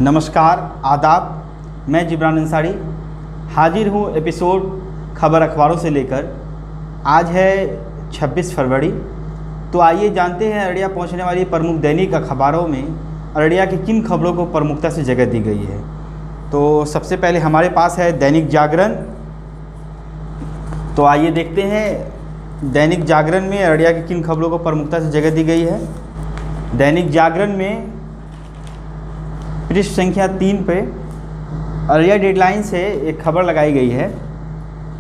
नमस्कार, आदाब। मैं जिब्रान अंसारी हाजिर हूँ एपिसोड खबर अखबारों से लेकर। आज है 26 फरवरी। तो आइए जानते हैं अररिया पहुँचने वाली प्रमुख दैनिक अखबारों में अररिया की किन खबरों को प्रमुखता से जगह दी गई है। तो सबसे पहले हमारे पास है दैनिक जागरण। तो आइए देखते हैं दैनिक जागरण में अररिया की किन खबरों को प्रमुखता से जगह दी गई है। दैनिक जागरण में पृष्ठ संख्या 3 पे अररिया डेडलाइन से एक खबर लगाई गई है।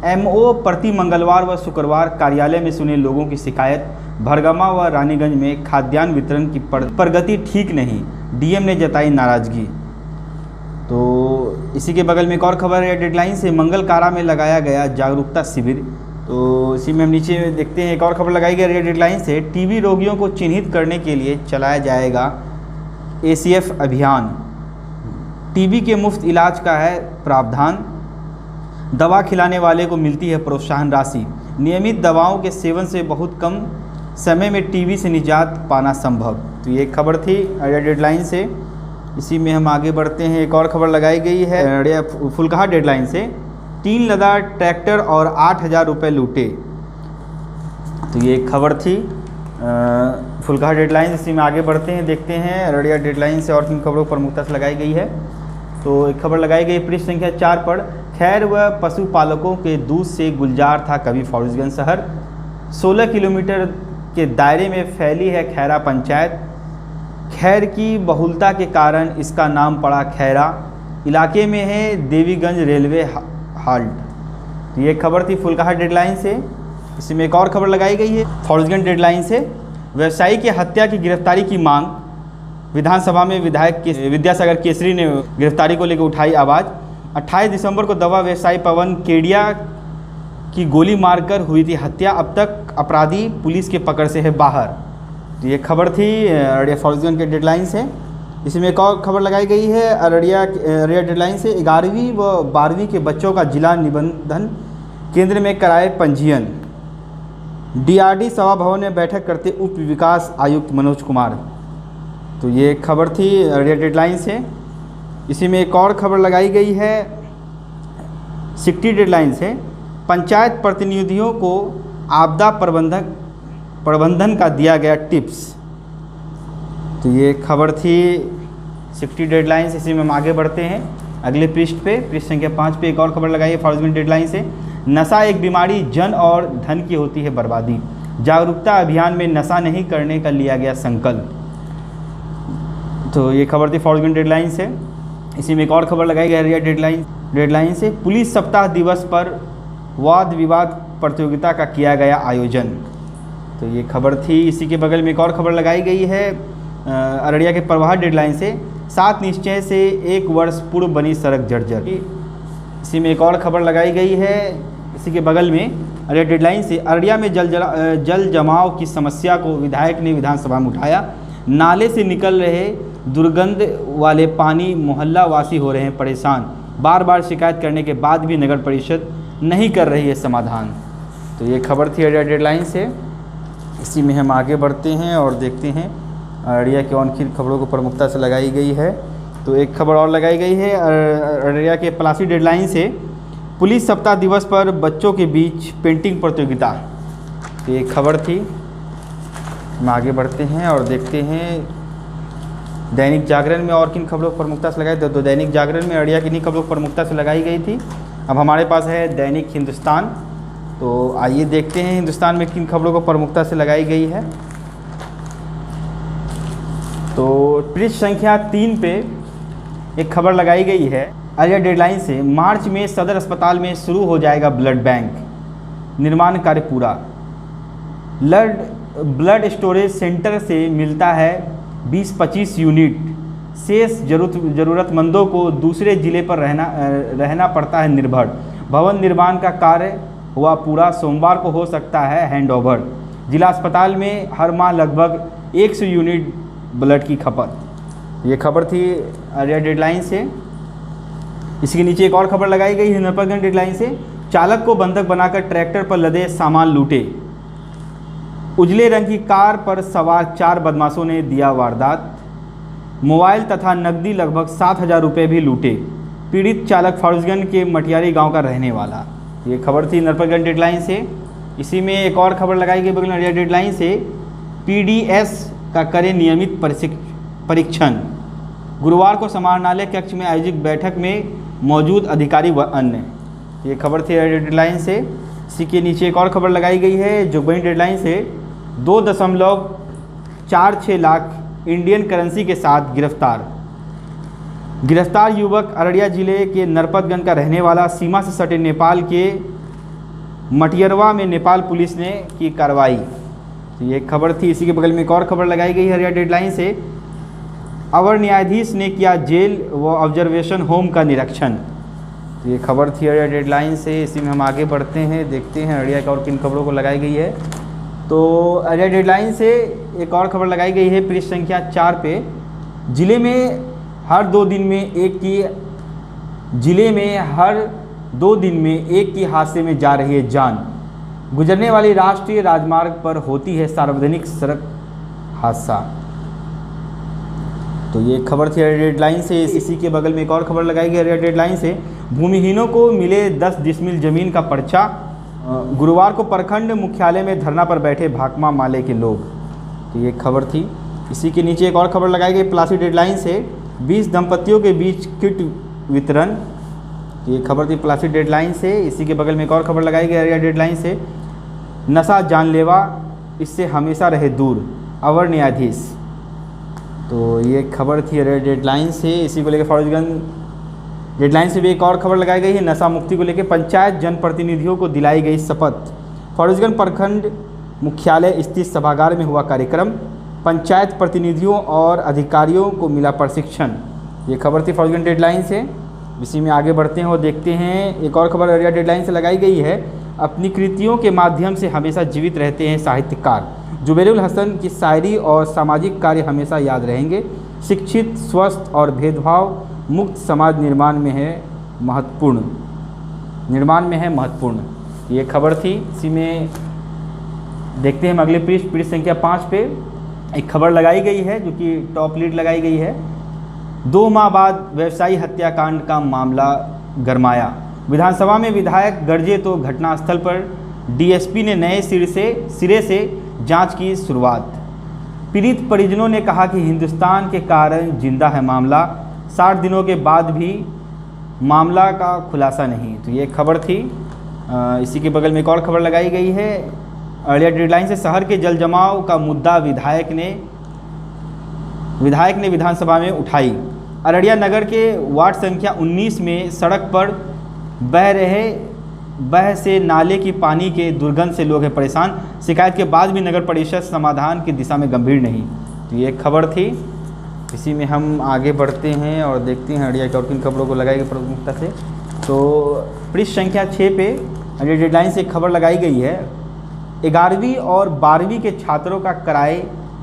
एमओ प्रति मंगलवार व शुक्रवार कार्यालय में सुने लोगों की शिकायत। भरगमा व रानीगंज में खाद्यान्न वितरण की प्रगति ठीक नहीं, डीएम ने जताई नाराजगी। तो इसी के बगल में एक और खबर है डेडलाइन से, मंगल कारा में लगाया गया जागरूकता शिविर। तो इसी में हम नीचे देखते हैं एक और खबर लगाई गई डेडलाइन से, टीबी रोगियों को चिन्हित करने के लिए चलाया जाएगा एसीएफ अभियान। टीबी के मुफ्त इलाज का है प्रावधान। दवा खिलाने वाले को मिलती है प्रोत्साहन राशि। नियमित दवाओं के सेवन से बहुत कम समय में टीबी से निजात पाना संभव। तो ये खबर थी अररिया डेडलाइन से। इसी में हम आगे बढ़ते हैं। एक और खबर लगाई गई है अररिया फुलकाहा डेडलाइन से, 3 लदा ट्रैक्टर और 8,000 रुपये लूटे। तो ये खबर थी फुलकाहा डेडलाइन। इसी में आगे बढ़ते हैं, देखते हैं अररिया डेडलाइन से और किन खबरों को प्रमुखता से लगाई गई है। तो एक खबर लगाई गई पृष्ठ संख्या 4 पर, खैर व पशुपालकों के दूध से गुलजार था कभी फॉरेस्टगंज शहर। 16 किलोमीटर के दायरे में फैली है खैरा पंचायत। खैर की बहुलता के कारण इसका नाम पड़ा खैरा। इलाके में है देवीगंज रेलवे हाल्ट। तो ये खबर थी फुलकाहा डेडलाइन से। इसी में एक और खबर लगाई गई है फॉरेस्टगंज डेडलाइन से, व्यवसायी की हत्या की गिरफ्तारी की मांग। विधानसभा में विधायक विद्यासागर केसरी ने गिरफ्तारी को लेकर उठाई आवाज़। 28 दिसंबर को दवा व्यवसायी पवन केडिया की गोली मारकर हुई थी हत्या। अब तक अपराधी पुलिस के पकड़ से है बाहर। तो ये खबर थी अररिया फॉरेस्टगंज के डेडलाइन से। इसमें एक और खबर लगाई गई है अररिया डेडलाइन से, 11वीं व 12वीं के बच्चों का जिला निबंधन केंद्र में कराए पंजीयन। डीआरडी सभा भवन में बैठक करते उप विकास आयुक्त मनोज कुमार। तो ये खबर थी अररिया डेडलाइन से। इसी में एक और खबर लगाई गई है सिक्टी डेडलाइन से, पंचायत प्रतिनिधियों को आपदा प्रबंधन का दिया गया टिप्स। तो ये खबर थी सिक्टी डेडलाइन से। इसी में हम आगे बढ़ते हैं अगले पृष्ठ पे, पृष्ठ संख्या 5 पे एक और खबर लगाई है फॉरेस्टगंज डेडलाइन से, नशा एक बीमारी, जन और धन की होती है बर्बादी। जागरूकता अभियान में नशा नहीं करने का लिया गया संकल्प। तो ये खबर थी फॉरेस्टगंज डेडलाइन से। इसी में एक और खबर लगाई गई अररिया डेडलाइन से, पुलिस सप्ताह दिवस पर वाद विवाद प्रतियोगिता का किया गया आयोजन। तो ये खबर थी। इसी के बगल में एक और खबर लगाई गई है अररिया के प्रवाह डेडलाइन से, 7 निश्चय से 1 वर्ष पूर्व बनी सड़क जर्जर। इसी में एक और खबर लगाई गई है इसी के बगल में अररिया डेडलाइन से, अररिया में जल जमाव की समस्या को विधायक ने विधानसभा में उठाया। नाले से निकल रहे दुर्गंध वाले पानी मोहल्ला वासी हो रहे हैं परेशान। बार बार शिकायत करने के बाद भी नगर परिषद नहीं कर रही है समाधान। तो ये खबर थी अररिया डेडलाइन से। इसी में हम आगे बढ़ते हैं और देखते हैं अररिया की और किन खबरों को प्रमुखता से लगाई गई है। तो एक खबर और लगाई गई है अररिया के पलासी डेडलाइन से, पुलिस सप्ताह दिवस पर बच्चों के बीच पेंटिंग प्रतियोगिता। तो ये खबर थी। हम आगे बढ़ते हैं और देखते हैं दैनिक जागरण में और किन खबरों को प्रमुखता से लगाई। तो दैनिक जागरण में अररिया किन्हीं खबरों को प्रमुखता से लगाई गई थी। अब हमारे पास है दैनिक हिंदुस्तान। तो आइए देखते हैं हिंदुस्तान में किन खबरों को प्रमुखता से लगाई गई है। तो पृष्ठ संख्या 3 पे एक खबर लगाई गई है अररिया डेडलाइन से, मार्च में सदर अस्पताल में शुरू हो जाएगा ब्लड बैंक, निर्माण कार्य पूरा। ब्लड स्टोरेज सेंटर से मिलता है 20-25 यूनिट। शेष ज़रूरतमंदों को दूसरे ज़िले पर रहना पड़ता है निर्भर। भवन निर्माण का कार्य हुआ पूरा, सोमवार को हो सकता है हैंडओवर। जिला अस्पताल में हर माह लगभग 100 यूनिट ब्लड की खपत। ये खबर थी अररिया डेडलाइन से। इसके नीचे एक और खबर लगाई गई है नरपतगंज डेडलाइन से, चालक को बंधक बनाकर ट्रैक्टर पर लदे सामान लूटे। उजले रंग की कार पर सवार 4 बदमाशों ने दिया वारदात। मोबाइल तथा नकदी लगभग 7,000 रुपये भी लूटे। पीड़ित चालक फारबिसगंज के मटियारी गांव का रहने वाला। ये खबर थी नरपतगंज डेडलाइन से। इसी में एक और खबर लगाई गई बगल में डेडलाइन से, पीडीएस का करे नियमित परीक्षण। गुरुवार को समाहरणालय कक्ष में आयोजित बैठक में मौजूद अधिकारी व अन्य। ये खबर थी डेडलाइन से। इसी के नीचे एक और खबर लगाई गई है जो बनी डेडलाइन से, 2.46 लाख इंडियन करेंसी के साथ गिरफ्तार युवक अररिया जिले के नरपतगंज का रहने वाला, सीमा से सटे नेपाल के मटियरवा में नेपाल पुलिस ने की कार्रवाई। तो ये खबर थी। इसी के बगल में एक और खबर लगाई गई है अररिया डेडलाइन से, अवर न्यायाधीश ने किया जेल व ऑब्जर्वेशन होम का निरीक्षण। तो ये खबर थी अररिया डेडलाइन से। इसी में हम आगे बढ़ते हैं, देखते हैं अररिया का और किन खबरों को लगाई गई है। तो अररिया डेडलाइन से एक और खबर लगाई गई है पृष्ठ संख्या 4 पे, जिले में हर 2 दिन में एक की हादसे में जा रही है जान। गुजरने वाली राष्ट्रीय राजमार्ग पर होती है सार्वजनिक सड़क हादसा। तो ये खबर थी अररिया डेडलाइन से। इसी के बगल में एक और खबर लगाई गई अररिया डेडलाइन से, भूमिहीनों को मिले 10 डिसमिल जमीन का पर्चा। गुरुवार को प्रखंड मुख्यालय में धरना पर बैठे भाकपा माले के लोग। तो ये खबर थी। इसी के नीचे एक और खबर लगाई गई प्लासी डेडलाइन से, 20 दंपतियों के बीच किट वितरण। तो ये खबर थी प्लासी डेडलाइन से। इसी के बगल में एक और खबर लगाई गई अररिया डेडलाइन से, नशा जानलेवा, इससे हमेशा रहे दूर, अवर न्यायाधीश। तो ये खबर थी अररिया डेडलाइन से। इसी को लेकर फारबिसगंज डेडलाइन से भी एक और खबर लगाई गई है, नशा मुक्ति को लेकर पंचायत जनप्रतिनिधियों को दिलाई गई शपथ। फारबिसगंज प्रखंड मुख्यालय स्थित सभागार में हुआ कार्यक्रम, पंचायत प्रतिनिधियों और अधिकारियों को मिला प्रशिक्षण। ये खबर थी फारबिसगंज डेडलाइन से। इसी में आगे बढ़ते हैं और देखते हैं एक और खबर अररिया डेडलाइन से लगाई गई है, अपनी कृतियों के माध्यम से हमेशा जीवित रहते हैं साहित्यकार। जुबैरुल हसन की शायरी और सामाजिक कार्य हमेशा याद रहेंगे। शिक्षित, स्वस्थ और भेदभाव मुक्त समाज निर्माण में है महत्वपूर्ण। ये खबर थी। इसी में देखते हैं हम अगले पृष्ठ संख्या 5 पे एक खबर लगाई गई है जो कि टॉप लीड लगाई गई है। 2 माह बाद व्यवसायी हत्याकांड का मामला गरमाया। विधानसभा में विधायक गरजे तो घटनास्थल पर डीएसपी ने नए सिरे से जांच की शुरुआत। पीड़ित परिजनों ने कहा कि हिंदुस्तान के कारण जिंदा है मामला, 60 दिनों के बाद भी मामला का खुलासा नहीं। तो ये खबर थी। इसी के बगल में एक और खबर लगाई गई है अररिया डेडलाइन से, शहर के जल जमाव का मुद्दा विधायक ने विधानसभा में उठाई। अररिया नगर के वार्ड संख्या 19 में सड़क पर बह से नाले की पानी के दुर्गंध से लोग हैं परेशान। शिकायत के बाद भी नगर परिषद समाधान की दिशा में गंभीर नहीं। तो ये खबर थी। इसी में हम आगे बढ़ते हैं और देखते हैं अररिया की और किन खबरों को लगाई गई प्रमुखता से। तो पृष्ठ संख्या 6 पे अररिया डेडलाइन से खबर लगाई गई है, 11वीं और 12वीं के छात्रों का कराए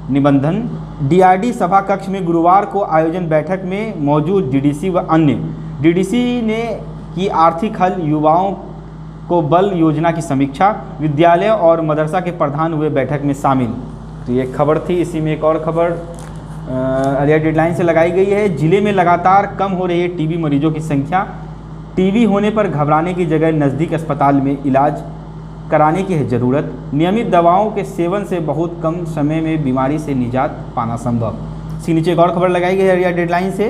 निबंधन। डीआरडी सभा कक्ष में गुरुवार को आयोजन बैठक में मौजूद डीडीसी व अन्य। डीडीसी ने की आर्थिक हल, युवाओं को बल योजना की समीक्षा। विद्यालय और मदरसा के प्रधान हुए बैठक में शामिल। तो ये खबर थी। इसी में एक और खबर अररिया डेडलाइन से लगाई गई है, जिले में लगातार कम हो रही है टीबी मरीजों की संख्या। टीबी होने पर घबराने की जगह नज़दीक अस्पताल में इलाज कराने की है ज़रूरत। नियमित दवाओं के सेवन से बहुत कम समय में बीमारी से निजात पाना संभव। इसके नीचे एक और खबर लगाई गई है अररिया डेडलाइन से,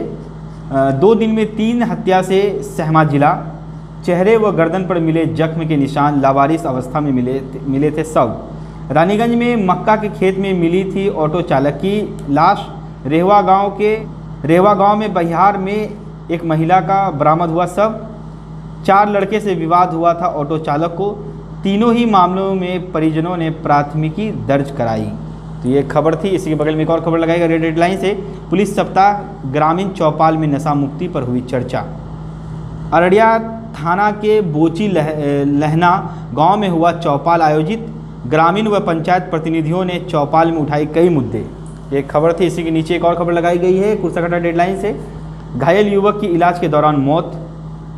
2 दिन में 3 हत्या से सहमा जिला। चेहरे व गर्दन पर मिले जख्म के निशान, लावारिस अवस्था में मिले थे शव। रानीगंज में मक्का के खेत में मिली थी ऑटो चालक की लाश। रेहवा गांव में बहियार में एक महिला का बरामद हुआ शव। 4 लड़के से विवाद हुआ था ऑटो चालक को। तीनों ही मामलों में परिजनों ने प्राथमिकी दर्ज कराई। तो ये खबर थी। इसी के बगल में एक और खबर लगाई गई डेडलाइन से, पुलिस सप्ताह ग्रामीण चौपाल में नशा मुक्ति पर हुई चर्चा। अररिया थाना के बोची लहना गांव में हुआ चौपाल आयोजित। ग्रामीण व पंचायत प्रतिनिधियों ने चौपाल में उठाई कई मुद्दे। एक खबर थी। इसी के नीचे एक और खबर लगाई गई है कुर्साकांटा डेडलाइन से, घायल युवक की इलाज के दौरान मौत।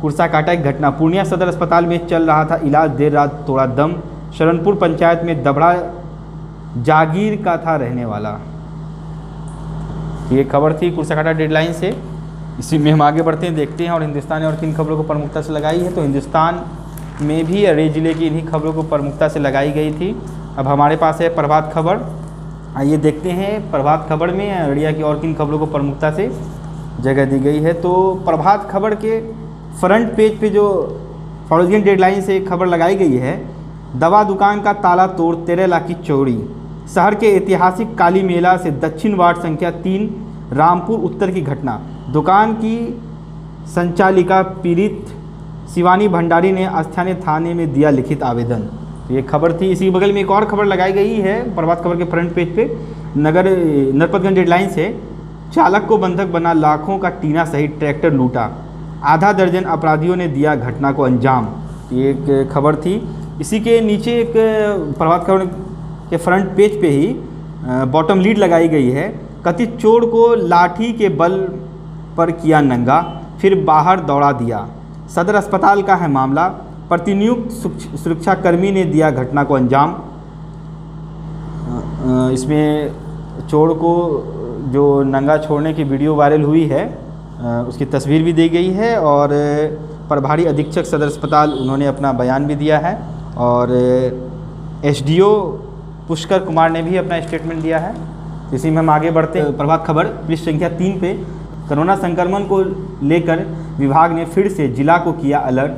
कुर्साकांटा की घटना, पूर्णिया सदर अस्पताल में चल रहा था इलाज, देर रात तोड़ा दम। शरणपुर पंचायत में दबड़ा जागीर का था रहने वाला। ये खबर थी कुर्साकाटा डेडलाइन से। इसी में हम आगे बढ़ते हैं, देखते हैं और हिंदुस्तान ने और किन खबरों को प्रमुखता से लगाई है। तो हिंदुस्तान में भी अररिया जिले की इन्हीं खबरों को प्रमुखता से लगाई गई थी। अब हमारे पास है प्रभात खबर। आइए देखते हैं प्रभात खबर में अररिया की और किन खबरों को प्रमुखता से जगह दी गई है। तो प्रभात खबर के फ्रंट पेज पे जो फॉलोइंग डेडलाइन से खबर लगाई गई है, दवा दुकान का ताला तोड़ 13 लाख की चोरी। शहर के ऐतिहासिक काली मेला से दक्षिण वार्ड संख्या 3 रामपुर उत्तर की घटना। दुकान की संचालिका पीड़ित शिवानी भंडारी ने स्थानीय थाने में दिया लिखित आवेदन। तो ये खबर थी। इसी बगल में एक और खबर लगाई गई है प्रभात खबर के फ्रंट पेज पे, नरपतगंज डेडलाइन से चालक को बंधक बना लाखों का टीना सहित ट्रैक्टर लूटा, आधा दर्जन अपराधियों ने दिया घटना को अंजाम। ये एक खबर थी। इसी के नीचे एक प्रभात खबर के फ्रंट पेज पे ही बॉटम लीड लगाई गई है, कथित चोर को लाठी के बल पर किया नंगा, फिर बाहर दौड़ा दिया। सदर अस्पताल का है मामला, प्रतिनियुक्त सुरक्षाकर्मी ने दिया घटना को अंजाम। इसमें चोर को जो नंगा छोड़ने की वीडियो वायरल हुई है उसकी तस्वीर भी दी गई है और प्रभारी अधीक्षक सदर अस्पताल उन्होंने अपना बयान भी दिया है और एसडीओ पुष्कर कुमार ने भी अपना स्टेटमेंट दिया है। इसी में हम आगे बढ़ते हैं। प्रभात खबर पृष्ठ संख्या 3 पे कोरोना संक्रमण को लेकर विभाग ने फिर से जिला को किया अलर्ट।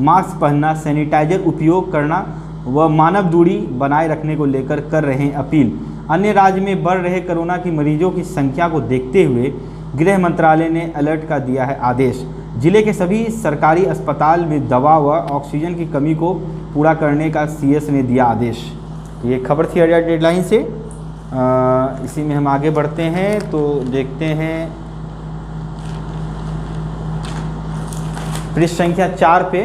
मास्क पहनना, सैनिटाइजर उपयोग करना व मानव दूरी बनाए रखने को लेकर कर रहे हैं अपील। अन्य राज्य में बढ़ रहे कोरोना की मरीजों की संख्या को देखते हुए गृह मंत्रालय ने अलर्ट का दिया है आदेश। जिले के सभी सरकारी अस्पताल में दवा व ऑक्सीजन की कमी को पूरा करने का सीएस ने दिया आदेश। ये खबर थी अररिया डेडलाइन से। इसी में हम आगे बढ़ते हैं तो देखते हैं पृष्ठ संख्या 4 पे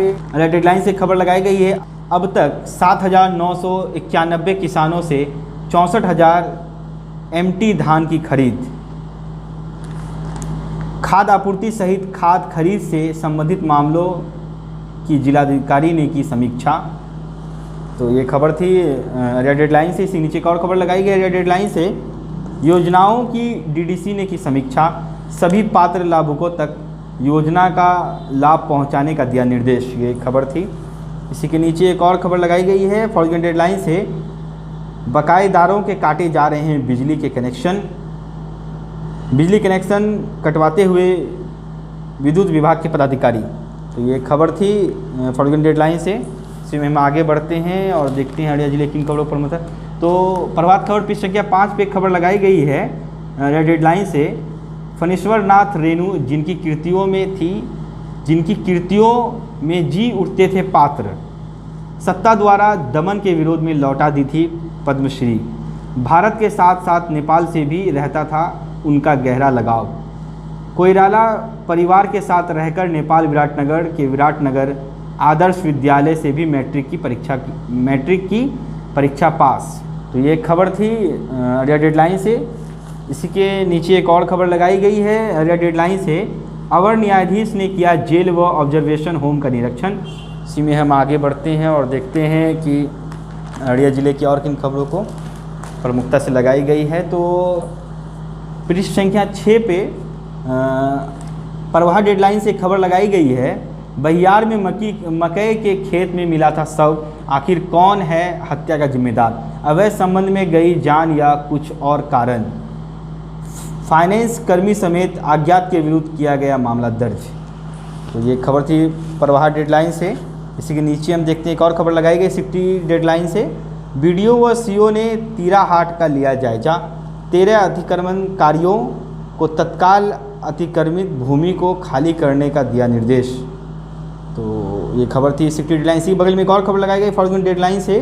अररिया डेडलाइन से खबर लगाई गई है। अब तक 7,991 किसानों से 64,000 MT धान की खरीद। खाद आपूर्ति सहित खाद खरीद से संबंधित मामलों की जिलाधिकारी ने की समीक्षा। तो ये खबर थी अररिया डेडलाइन से। इसी नीचे एक और खबर लगाई गई अररिया डेडलाइन से, योजनाओं की डीडीसी ने की समीक्षा, सभी पात्र लाभुकों तक योजना का लाभ पहुंचाने का दिया निर्देश। ये खबर थी। इसी के नीचे एक और खबर लगाई गई है फॉलोइंग डेडलाइन से, बकायेदारों के काटे जा रहे हैं बिजली के कनेक्शन। बिजली कनेक्शन कटवाते हुए विद्युत विभाग के पदाधिकारी। तो ये खबर थी फॉलोइंग डेडलाइन से। इसी में हम आगे बढ़ते हैं और देखते हैं अररिया जिले की किन खबरों पर प्रमुख। तो प्रभात खबर पृष्ठ संख्या 5 पे खबर लगाई गई है अररिया डेडलाइन से, फणीश्वर नाथ रेणु जिनकी कृतियों में जी उठते थे पात्र, सत्ता द्वारा दमन के विरोध में लौटा दी थी पद्मश्री। भारत के साथ साथ नेपाल से भी रहता था उनका गहरा लगाव। कोइराला परिवार के साथ रहकर नेपाल विराटनगर आदर्श विद्यालय से भी मैट्रिक की परीक्षा पास। तो ये खबर थी अररिया डेडलाइन से। इसी के नीचे एक और खबर लगाई गई है अररिया डेडलाइन से, अवर न्यायाधीश ने किया जेल व ऑब्जर्वेशन होम का निरीक्षण। इसी में हम आगे बढ़ते हैं और देखते हैं कि अररिया जिले की और किन खबरों को प्रमुखता से लगाई गई है। तो पृष्ठ संख्या 6 पे प्रभात डेडलाइन से खबर लगाई गई है, बहियार में मकई के खेत में मिला था शव, आखिर कौन है हत्या का जिम्मेदार, अवैध संबंध में गई जान या कुछ और कारण। फाइनेंस कर्मी समेत अज्ञात के विरुद्ध किया गया मामला दर्ज। तो ये खबर थी प्रभात डेडलाइन से। इसी के नीचे हम देखते हैं एक और खबर लगाई गई सिटी डेडलाइन से, बीडीओ व सीओ ने तीराहाट का लिया जायजा, 13 अतिक्रमणकारियों को तत्काल अतिक्रमित भूमि को खाली करने का दिया निर्देश। तो ये खबर थी सिटी डेडलाइन। इसी बगल में एक और खबर लगाई गई फॉलोइंग डेडलाइन से,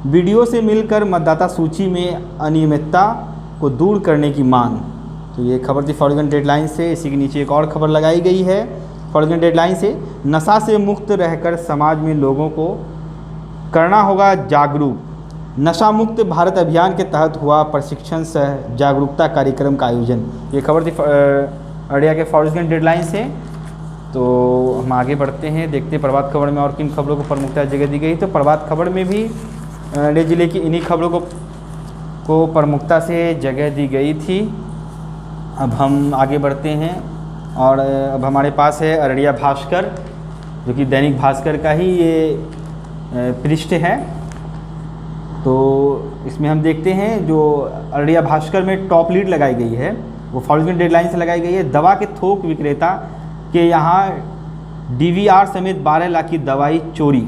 बीडीओ से मिलकर मतदाता सूची में अनियमितता को दूर करने की मांग। तो ये खबर थी फॉलोइंग डेडलाइन से। इसी के नीचे एक और खबर लगाई गई है फॉलोइंग डेडलाइन से, नशा से मुक्त रहकर समाज में लोगों को करना होगा जागरूक। नशा मुक्त भारत अभियान के तहत हुआ प्रशिक्षण सह जागरूकता कार्यक्रम का आयोजन। ये खबर थी अररिया के फॉलोइंग डेडलाइन से। तो हम आगे बढ़ते हैं, देखते हैं प्रभात खबर में और किन खबरों को प्रमुखता जगह दी गई। तो प्रभात खबर में भी अररिया जिले की इन्हीं खबरों को को प्रमुखता से जगह दी गई थी। अब हम आगे बढ़ते हैं और अब हमारे पास है अररिया भास्कर, जो कि दैनिक भास्कर का ही ये पृष्ठ है। तो इसमें हम देखते हैं जो अररिया भास्कर में टॉप लीड लगाई गई है वो फॉलोइंग डेडलाइन से लगाई गई है। दवा के थोक विक्रेता के यहाँ डीवीआर समेत 12 लाख की दवाई चोरी।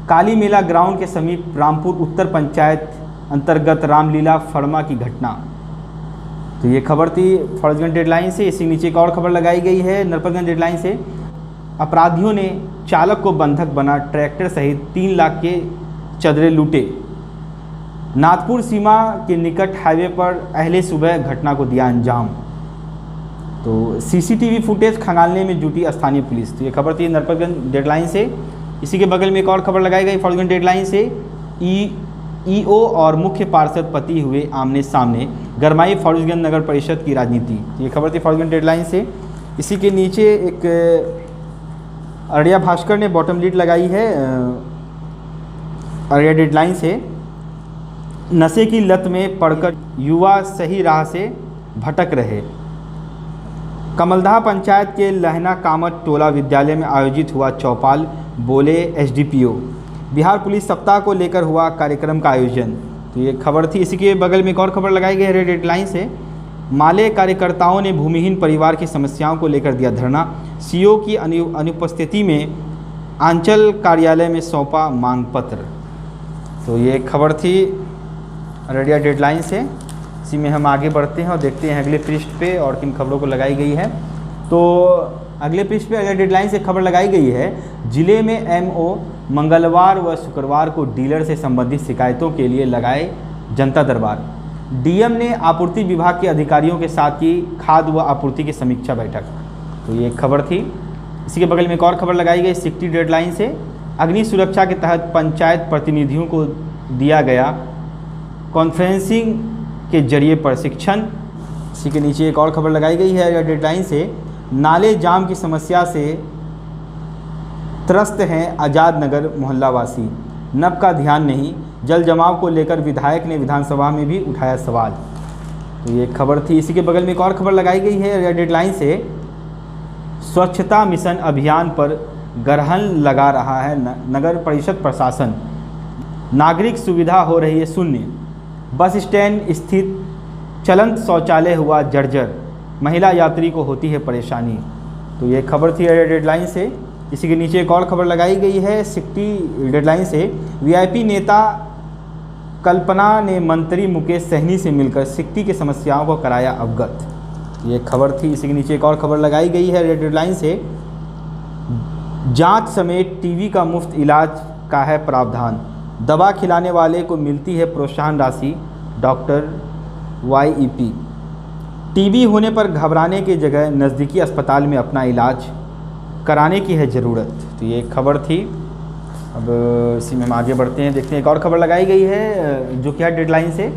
काली मेला ग्राउंड के समीप रामपुर उत्तर पंचायत अंतर्गत रामलीला फर्मा की घटना। तो ये खबर थी फॉलोइंग डेडलाइन से। इसी नीचे एक और खबर लगाई गई है नरपतगंज डेडलाइन से। अपराधियों ने चालक को बंधक बना ट्रैक्टर सहित 3 लाख के चदरे लूटे। नाथपुर सीमा के निकट हाईवे पर अहले सुबह घटना को दिया अंजाम। तो सीसीटीवी फुटेज खंगालने में जुटी स्थानीय पुलिस। तो ये खबर थी नरपतगंज डेडलाइन से। इसी के बगल में एक और खबर लगाई गई फॉलोइंग डेडलाइन से। ईओ और मुख्य पार्षद पति हुए आमने सामने, गरमाई फॉलोइंग नगर परिषद की राजनीति। तो ये खबर थी फॉलोइंग डेडलाइन से। इसी के नीचे एक अररिया भास्कर ने बॉटम लीड लगाई है अररिया डेडलाइन से। नशे की लत में पड़कर युवा सही राह से भटक रहे। कमलदहा पंचायत के लहना कामत टोला विद्यालय में आयोजित हुआ चौपाल, बोले एसडीपीओ। बिहार पुलिस सप्ताह को लेकर हुआ कार्यक्रम का आयोजन। तो ये खबर थी। इसी के बगल में एक और खबर लगाई गई है डेडलाइन से। माले कार्यकर्ताओं ने भूमिहीन परिवार की समस्याओं को लेकर दिया धरना। सीओ की अनुपस्थिति में आंचल कार्यालय में सौंपा मांग पत्र। तो ये खबर थी अररिया डेडलाइन से। इसी में हम आगे बढ़ते हैं और देखते हैं अगले पृष्ठ पे और किन खबरों को लगाई गई है। तो अगले पृष्ठ पे अगले डेडलाइन से खबर लगाई गई है। जिले में एमओ मंगलवार व शुक्रवार को डीलर से संबंधित शिकायतों के लिए लगाए जनता दरबार। डीएम ने आपूर्ति विभाग के अधिकारियों के साथ की खाद व आपूर्ति की समीक्षा बैठक। तो ये खबर थी। इसी के बगल में एक और खबर लगाई गई 60 डेडलाइन से। अग्नि सुरक्षा के तहत पंचायत प्रतिनिधियों को दिया गया कॉन्फ्रेंसिंग के जरिए प्रशिक्षण। इसी के नीचे एक और खबर लगाई गई है डेडलाइन से। नाले जाम की समस्या से त्रस्त हैं आज़ाद नगर मोहल्ला वासी, नब का ध्यान नहीं। जल जमाव को लेकर विधायक ने विधानसभा में भी उठाया सवाल। तो ये खबर थी। इसी के बगल में एक और खबर लगाई गई है डेडलाइन से। स्वच्छता मिशन अभियान पर ग्रहण लगा रहा है नगर परिषद प्रशासन। नागरिक सुविधा हो रही है शून्य। बस स्टैंड स्थित चलंत शौचालय हुआ जर्जर, महिला यात्री को होती है परेशानी। तो ये खबर थी डेडलाइन से। इसी के नीचे एक और खबर लगाई गई है 60 डेडलाइन से। वीआईपी नेता कल्पना ने मंत्री मुकेश सहनी से मिलकर सिक्टी की समस्याओं को कराया अवगत। ये खबर थी। इसी के नीचे एक और खबर लगाई गई है डेडलाइन से। जांच समेत टीबी का मुफ्त इलाज का है प्रावधान। दवा खिलाने वाले को मिलती है प्रोत्साहन राशि। डॉक्टर वाईईपी। टीबी होने पर घबराने की जगह नज़दीकी अस्पताल में अपना इलाज कराने की है ज़रूरत। तो ये खबर थी। अब इसी में हम आगे बढ़ते हैं, देखते हैं एक और खबर लगाई गई है जोकीहाट डेडलाइन से।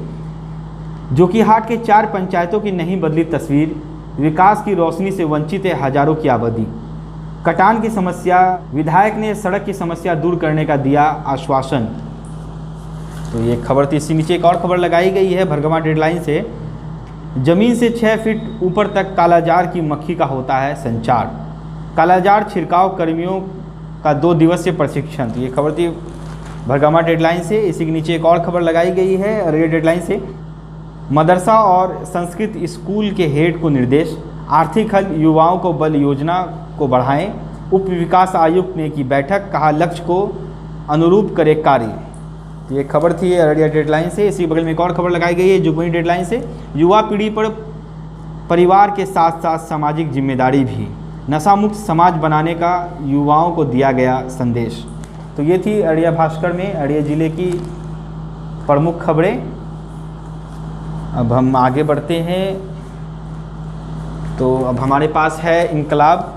जोकीहाट के 4 पंचायतों की नहीं बदली तस्वीर। विकास की रोशनी से वंचित है हजारों की आबादी। कटान की समस्या, विधायक ने सड़क की समस्या दूर करने का दिया आश्वासन। तो ये खबर थी। इसी नीचे एक और खबर लगाई गई है भरगवा डेडलाइन से। जमीन से 6 फीट ऊपर तक कालाजार की मक्खी का होता है संचार। कालाजार छिड़काव कर्मियों का 2 दिवसीय प्रशिक्षण। तो ये खबर थी भरगवा डेडलाइन से। इसी के नीचे एक और खबर लगाई गई है अररिया डेडलाइन से। मदरसा और संस्कृत स्कूल के हेड को निर्देश। आर्थिक हल युवाओं को बल योजना को बढ़ाएं। उप विकास आयुक्त ने की बैठक, कहा लक्ष्य को अनुरूप करे कार्य। ये खबर थी अररिया डेडलाइन से। इसी बगल में एक और खबर लगाई गई है जुगनी डेडलाइन से। युवा पीढ़ी पर परिवार के साथ साथ सामाजिक जिम्मेदारी भी। नशा मुक्त समाज बनाने का युवाओं को दिया गया संदेश। तो ये थी अररिया भास्कर में अररिया ज़िले की प्रमुख खबरें। अब हम आगे बढ़ते हैं। तो अब हमारे पास है इनकलाब।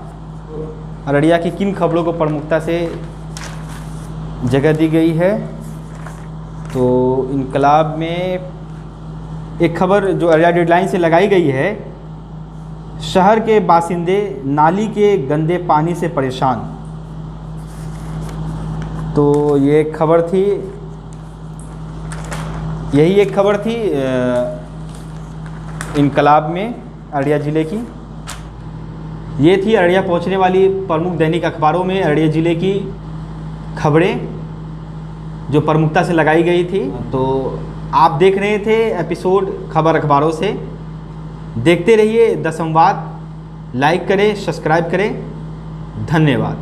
अररिया की किन खबरों को प्रमुखता से जगह दी गई है। तो इनकलाब में एक खबर जो अररिया डेडलाइन से लगाई गई है। शहर के बासिंदे नाली के गंदे पानी से परेशान। तो ये खबर थी यही एक खबर थी इनकलाब में अररिया ज़िले की। ये थी अररिया पहुंचने वाली प्रमुख दैनिक अखबारों में अररिया ज़िले की खबरें जो प्रमुखता से लगाई गई थी। तो आप देख रहे थे एपिसोड खबर अखबारों से। देखते रहिए द संवाद। लाइक करें, सब्सक्राइब करें। धन्यवाद।